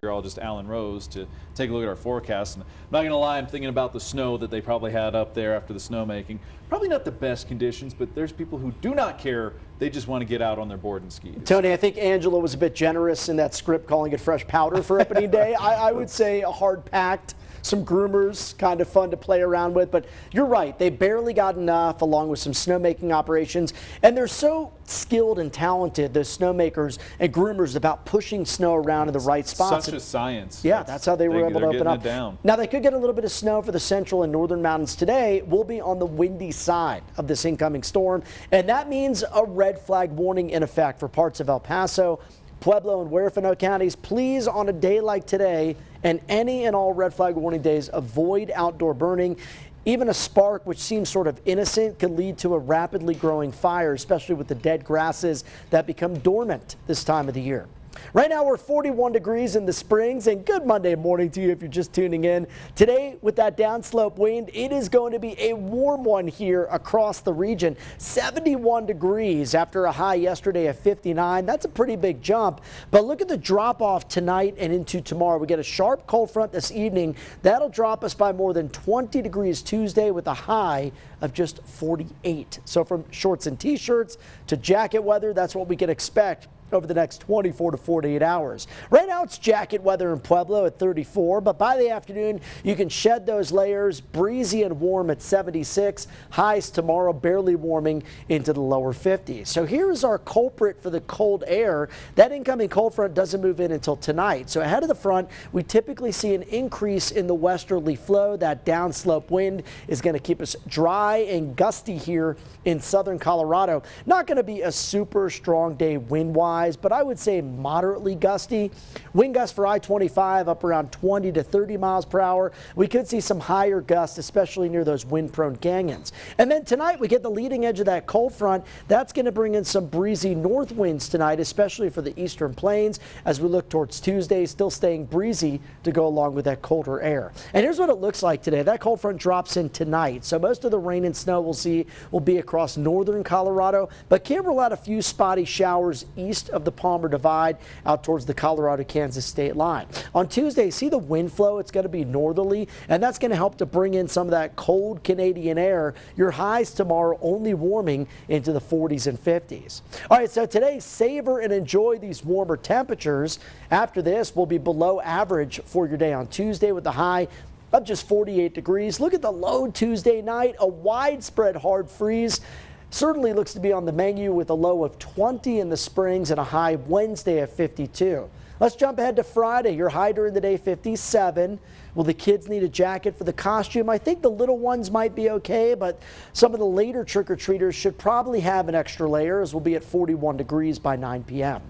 meteorologist Alan Rose to take a look at our forecast. And I'm not going to lie, I'm thinking about the snow that they probably had up there after the snowmaking. Probably not the best conditions, but there's people who do not care. They just want to get out on their board and skis. Tony, I think Angela was a bit generous in that script calling it fresh powder for opening day. I would say a hard-packed, some groomers, kind of fun to play around with. But you're right, they barely got enough along with some snowmaking operations. And they're so skilled and talented, the snowmakers and groomers, about pushing snow around in the right spots. Such a science. Yeah, that's how they were able to open up. Down. Now, they could get a little bit of snow for the central and northern mountains today. We'll be on the windy side of this incoming storm, and that means a red flag warning in effect for parts of El Paso, Pueblo, and Huerfano counties. Please, on a day like today and any and all red flag warning days, avoid outdoor burning. Even a spark, which seems sort of innocent, could lead to a rapidly growing fire, especially with the dead grasses that become dormant this time of the year. Right now we're 41 degrees in the Springs, and good Monday morning to you if you're just tuning in. Today, with that downslope wind, it is going to be a warm one here across the region. 71 degrees after a high yesterday of 59. That's a pretty big jump. But look at the drop off tonight and into tomorrow. We get a sharp cold front this evening. That'll drop us by more than 20 degrees Tuesday with a high of just 48. So from shorts and t-shirts to jacket weather, that's what we can expect over the next 24 to 48 hours. Right now it's jacket weather in Pueblo at 34, but by the afternoon you can shed those layers. Breezy and warm at 76. Highs tomorrow barely warming into the lower 50s. So here's our culprit for the cold air. That incoming cold front doesn't move in until tonight. So ahead of the front, we typically see an increase in the westerly flow. That downslope wind is going to keep us dry and gusty here in southern Colorado. Not going to be a super strong day wind-wise, but I would say moderately gusty. Wind gusts for I-25 up around 20 to 30 miles per hour. We could see some higher gusts, especially near those wind-prone canyons. And then tonight we get the leading edge of that cold front. That's going to bring in some breezy north winds tonight, especially for the eastern plains as we look towards Tuesday, still staying breezy to go along with that colder air. And here's what it looks like today. That cold front drops in tonight, so most of the rain and snow we'll see will be across northern Colorado, but can't rule out a few spotty showers east of the Palmer Divide out towards the Colorado-Kansas state line. On Tuesday, see the wind flow. It's going to be northerly, and that's going to help to bring in some of that cold Canadian air. Your highs tomorrow only warming into the 40s and 50s. All right, so today, savor and enjoy these warmer temperatures. After this, we'll be below average for your day on Tuesday with the high of just 48 degrees. Look at the low Tuesday night, a widespread hard freeze. Certainly looks to be on the menu with a low of 20 in the Springs and a high Wednesday of 52. Let's jump ahead to Friday. Your high during the day, 57. Will the kids need a jacket for the costume? I think the little ones might be okay, but some of the later trick-or-treaters should probably have an extra layer, as we'll be at 41 degrees by 9 p.m.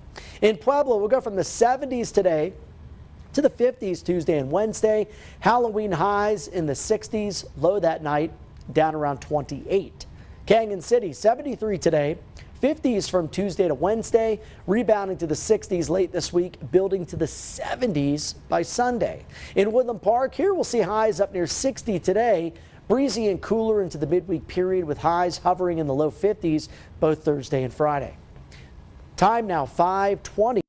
In Pueblo, we'll go from the 70s today to the 50s Tuesday and Wednesday. Halloween highs in the 60s, low that night, down around 28. Canyon City, 73 today, 50s from Tuesday to Wednesday, rebounding to the 60s late this week, building to the 70s by Sunday. In Woodland Park, here we'll see highs up near 60 today, breezy and cooler into the midweek period with highs hovering in the low 50s both Thursday and Friday. Time now 5:20.